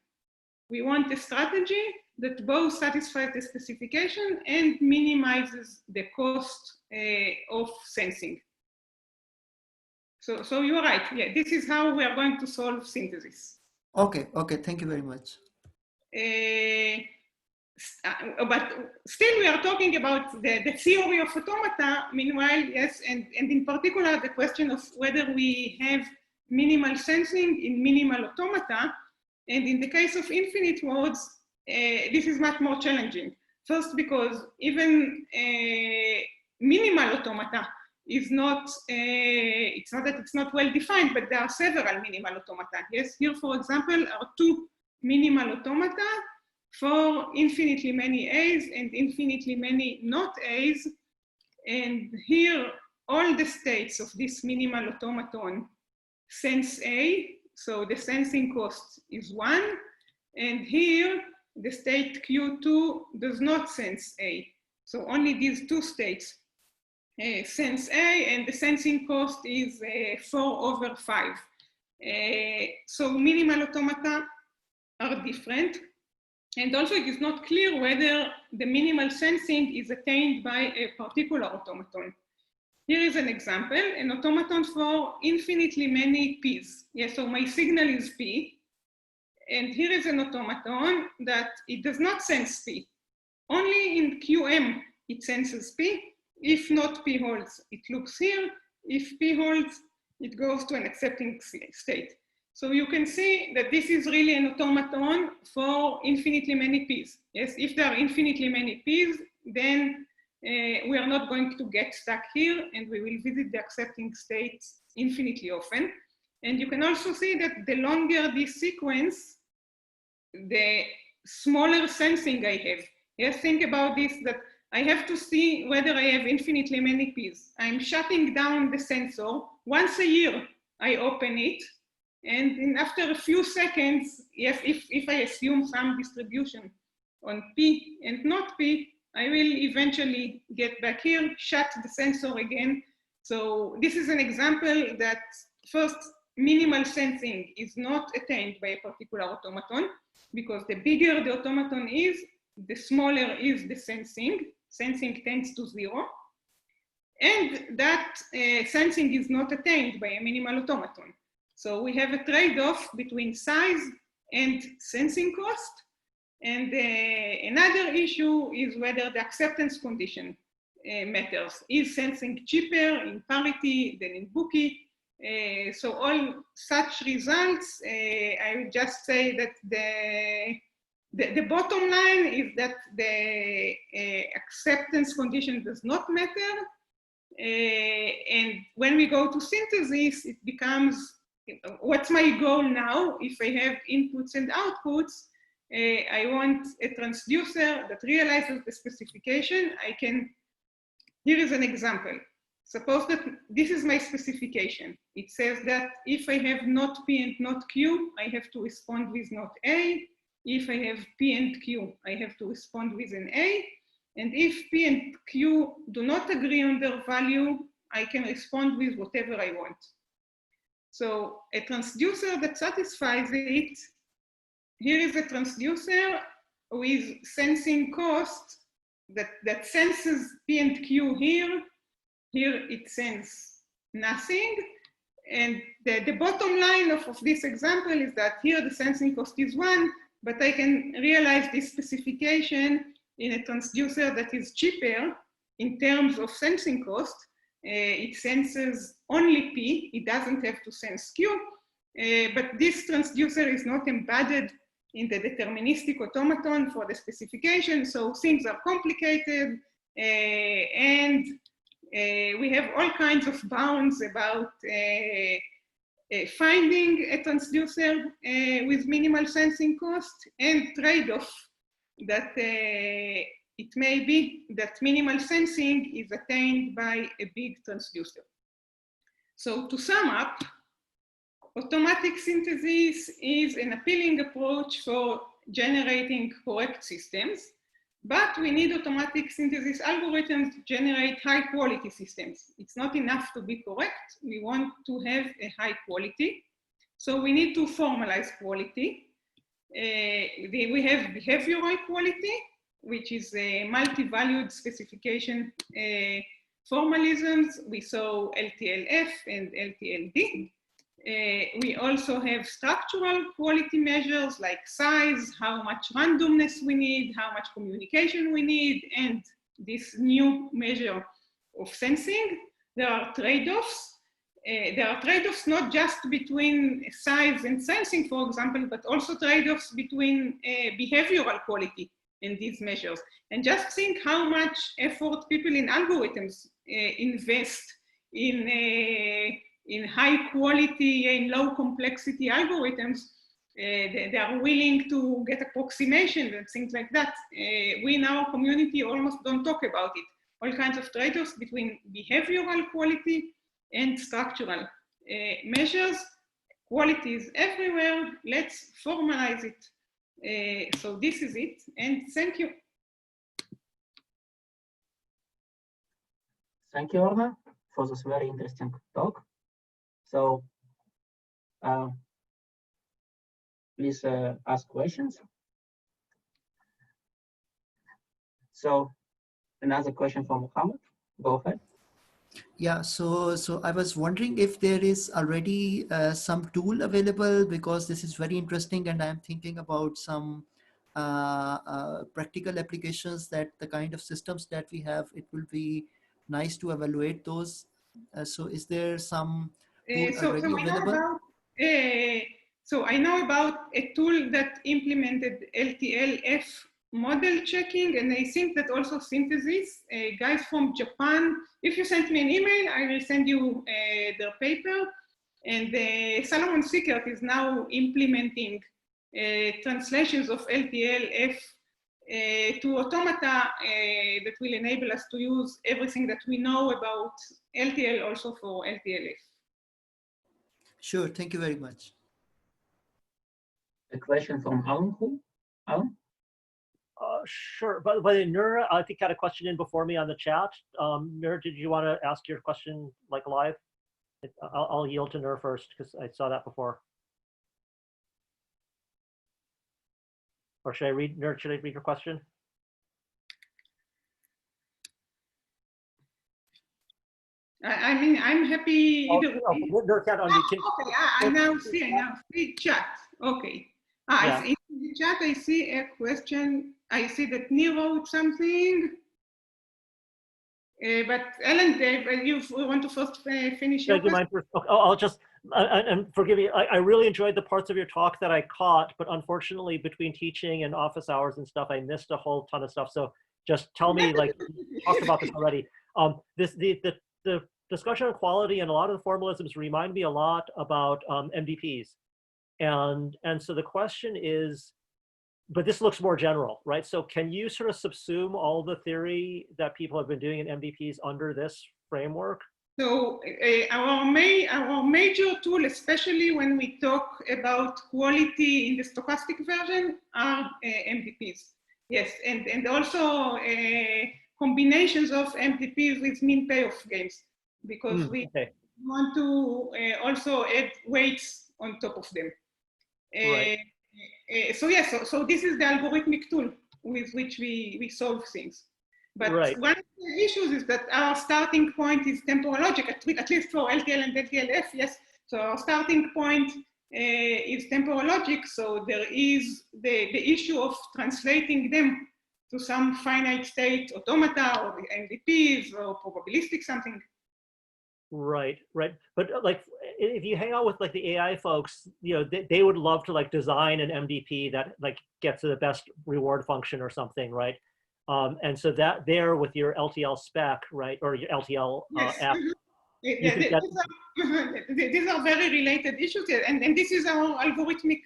We want a strategy that both satisfies the specification and minimizes the cost of sensing. So you are right. Yeah, this is how we are going to solve synthesis. Okay, okay, thank you very much. But still we are talking about the theory of automata, meanwhile, yes, and in particular the question of whether we have minimal sensing in minimal automata. And in the case of infinite modes, this is much more challenging. First, because even minimal automata is not, it's not that it's not well defined, but there are several minimal automata. Yes, here, for example, are 2 minimal automata for infinitely many A's and infinitely many not A's. And here, all the states of this minimal automaton sense A, so the sensing cost is 1. And here, the state Q2 does not sense A. So only these 2 states sense A, and the sensing cost is 4/5. So minimal automata are different. And also it is not clear whether the minimal sensing is attained by a particular automaton. Here is an example, an automaton for infinitely many P's. Yes, so my signal is P. And here is an automaton that it does not sense P. Only in QM it senses P. If not P holds, it looks here. If P holds, it goes to an accepting state. So you can see that this is really an automaton for infinitely many P's. Yes, if there are infinitely many P's, then we are not going to get stuck here, and we will visit the accepting states infinitely often. And you can also see that the longer this sequence, the smaller sensing I have. Yes, think about this, that I have to see whether I have infinitely many P's. I'm shutting down the sensor. Once a year, I open it. And after a few seconds, yes, if I assume some distribution on P and not P, I will eventually get back here, shut the sensor again. So this is an example that first, minimal sensing is not attained by a particular automaton, because the bigger the automaton is, the smaller is the sensing. Sensing tends to 0. And that sensing is not attained by a minimal automaton. So we have a trade-off between size and sensing cost. And another issue is whether the acceptance condition matters. Is sensing cheaper in parity than in bookie? So all such results, I would just say that the bottom line is that the acceptance condition does not matter. And when we go to synthesis, it becomes, what's my goal now? If I have inputs and outputs, I want a transducer that realizes the specification. Here is an example. Suppose that this is my specification. It says that if I have not P and not Q, I have to respond with not A. If I have P and Q, I have to respond with an A. And if P and Q do not agree on their value, I can respond with whatever I want. So a transducer that satisfies it, here is a transducer with sensing cost that senses P and Q here. Here it senses nothing. And the bottom line of this example is that here the sensing cost is 1, but I can realize this specification in a transducer that is cheaper in terms of sensing cost. It senses only P, it doesn't have to sense Q, but this transducer is not embedded in the deterministic automaton for the specification, so things are complicated, and We have all kinds of bounds about finding a transducer with minimal sensing cost and trade-off that it may be that minimal sensing is attained by a big transducer. So to sum up, automatic synthesis is an appealing approach for generating correct systems, but we need automatic synthesis algorithms to generate high quality systems. It's not enough to be correct. We want to have a high quality. So we need to formalize quality. We have behavioral quality, which is a multi-valued specification formalisms. We saw LTLF and LTLD. We also have structural quality measures like size, how much randomness we need, how much communication we need, and this new measure of sensing. There are trade-offs. There are trade-offs not just between size and sensing, for example, but also trade-offs between behavioral quality in these measures. And just think how much effort people in algorithms invest in high quality and low complexity algorithms. They are willing to get approximations and things like that. We in our community almost don't talk about it. All kinds of trade-offs between behavioral quality and structural measures. Quality is everywhere. Let's formalize it. So this is it, and thank you. Thank you, Orna, for this very interesting talk. So please ask questions. So another question from Mohammed. Go ahead. Yeah, so I was wondering if there is already some tool available, because this is very interesting, and I'm thinking about some practical applications, that the kind of systems that we have, it will be nice to evaluate those. So is there some tool already available? So I know about a tool that implemented LTLF model checking, and I think that also synthesis. Guys from Japan, if you send me an email, I will send you their paper. And Solomon Sickert is now implementing translations of LTLF to automata that will enable us to use everything that we know about LTL also for LTLF. Sure, thank you very much. A question from Alan. Alan? Sure, but Nur, I think had a question in before me on the chat. Nur, did you want to ask your question like live? I'll yield to Nur first because I saw that before. Or should I read, Nur, should I read your question? I mean, I'm happy either way. Nur can't unmute. Okay, I now see chat. Okay. Yeah. In the chat, I see a question. I see that Nir wrote something. But Ellen, you want to first finish your question? First? Okay. I'll just, and forgive me, I really enjoyed the parts of your talk that I caught, but unfortunately between teaching and office hours and stuff, I missed a whole ton of stuff. So just tell me, like, you talked about this already. The discussion on quality and a lot of the formalisms remind me a lot about MDPs. And so the question is, but this looks more general, right? So can you sort of subsume all the theory that people have been doing in MDPs under this framework? So our major tool, especially when we talk about quality in the stochastic version, are MDPs. Yes, and also combinations of MDPs with mean payoff games, because we want to also add weights on top of them. Right. So yes, so this is the algorithmic tool with which we solve things. But one of the issues is that our starting point is temporal logic, at least for LTL and LTLF, yes. So our starting point is temporal logic. So there is the issue of translating them to some finite state automata or MDPs or probabilistic something. Right. But like, if you hang out with like the AI folks, you know, they would love to like design an MDP that like gets to the best reward function or something, right? And so that there with your LTL spec, right, or your LTL Yes. app, you could get. These are very related issues, and this is our algorithmic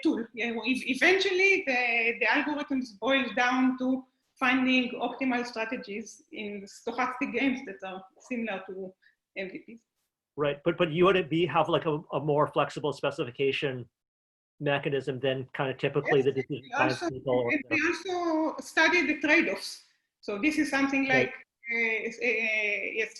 tool. Eventually, the algorithms boil down to finding optimal strategies in stochastic games that are similar to MVPs. Right, but you would have like a more flexible specification mechanism than kind of typically the decision science people. We also study the trade-offs. So this is something like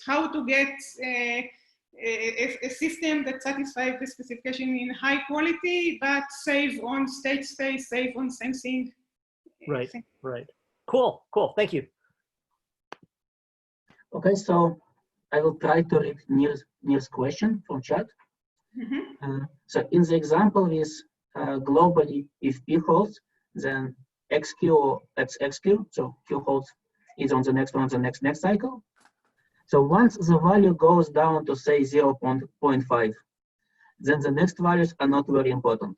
how to get a system that satisfies the specification in high quality, but save on state space, save on sensing. Right, right. Cool, cool. Thank you. Okay, so I will try to read Neil's question from chat. So in the example with globally, if P holds, then XQ or XQ, so Q holds is on the next one, the next cycle. So once the value goes down to say 0.5, then the next values are not very important.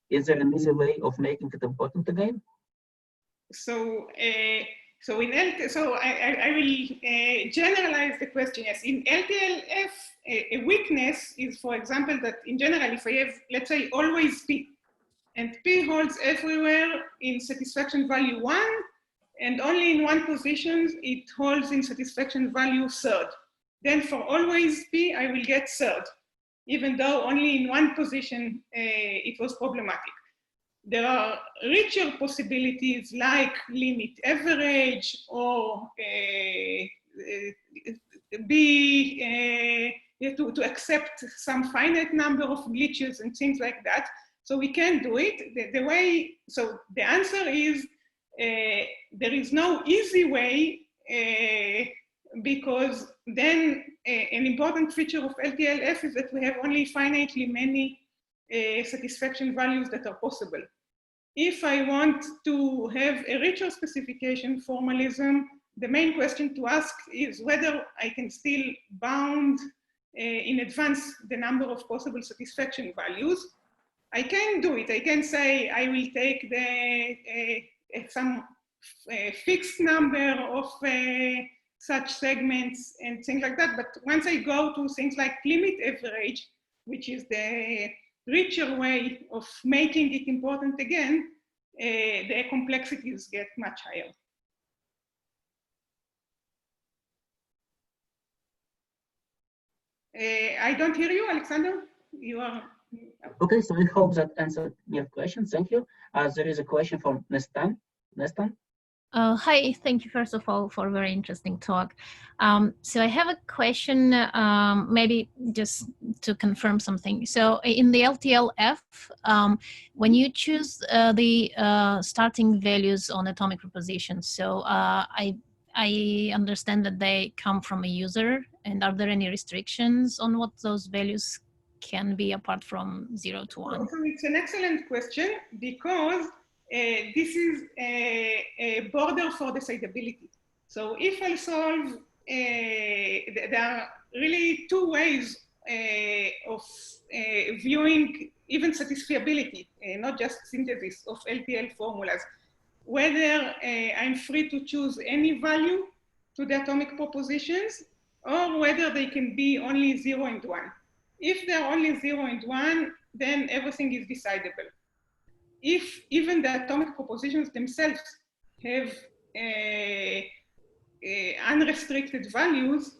Is there an easy way of making it important again? So, I will generalize the question. Yes, in LTLF, a weakness is, for example, that in general, if I have, let's say, always P, and P holds everywhere in satisfaction value 1, and only in one position it holds in satisfaction value 3rd. Then for always P, I will get 3rd, even though only in one position it was problematic. There are richer possibilities like limit average or to accept some finite number of glitches and things like that. So we can do it. So the answer is there is no easy way because then an important feature of LTLF is that we have only finitely many satisfaction values that are possible. If I want to have a richer specification formalism, the main question to ask is whether I can still bound in advance the number of possible satisfaction values. I can do it. I can say I will take some fixed number of such segments and things like that. But once I go to things like limit average, which is the richer way of making it important again, the complexities get much higher. I don't hear you, Alexander. You are. Okay, so I hope that answered your question. Thank you. There is a question from Nestan. Hi, thank you first of all for a very interesting talk. So I have a question, maybe just to confirm something. So in the LTLF, when you choose the starting values on atomic propositions, so I understand that they come from a user, and are there any restrictions on what those values can be apart from 0 to 1? So it's an excellent question because this is a border for decidability. So if I solve, there are really two ways of viewing even satisfiability, not just synthesis of LTL formulas. Whether I'm free to choose any value to the atomic propositions or whether they can be only 0 and 1. If they're only 0 and 1, then everything is decidable. If even the atomic propositions themselves have unrestricted values,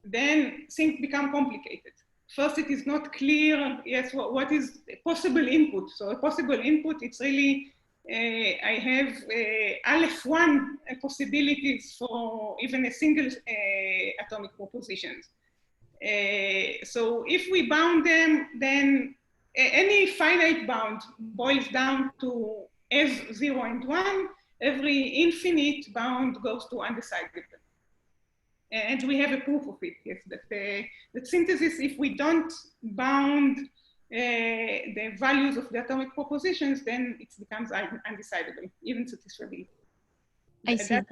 then things become complicated. First, it is not clear, yes, what is a possible input. So a possible input, it's really, I have Aleph1 possibilities for even a single atomic propositions. So if we bound them, then any finite bound boils down to as 0 and 1. Every infinite bound goes to undecidable. And we have a proof of it, yes, that synthesis, if we don't bound the values of the atomic propositions, then it becomes undecidable, even satisfiability. I see that.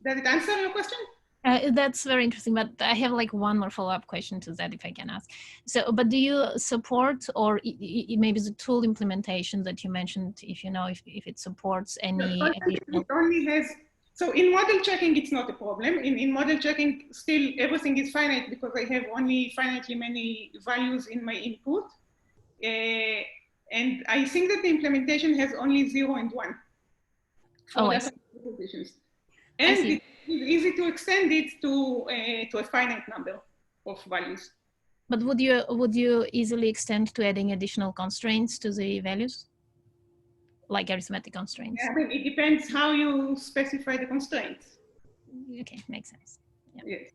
Does it answer your question? That's very interesting, but I have like one more follow-up question to that, if I can ask. So, but do you support, or maybe the tool implementation that you mentioned, if you know if it supports any additional? It only has, so in model checking, it's not a problem. In model checking, still everything is finite because I have only finitely many values in my input. And I think that the implementation has only 0 and 1 for the positions. And it's easy to extend it to a finite number of values. But would you easily extend to adding additional constraints to the values, like arithmetic constraints? Yeah, I mean, it depends how you specify the constraints. Okay, makes sense. Yeah. Yes.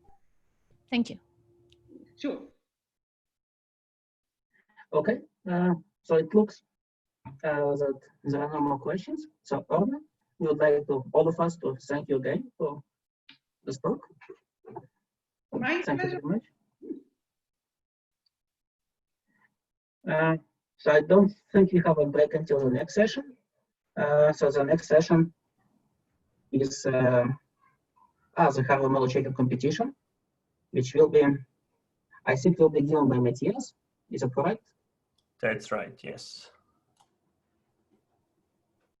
Thank you. Sure. Okay, so it looks that there are no more questions. So Orna, we would like to all of us to thank you again for this talk. My Thank pleasure. you very much. So I don't think we have a break until the next session. So the next session is the hardware model checking competition, which will be, I think, will be given by Matthias. Is that correct? That's right. Yes.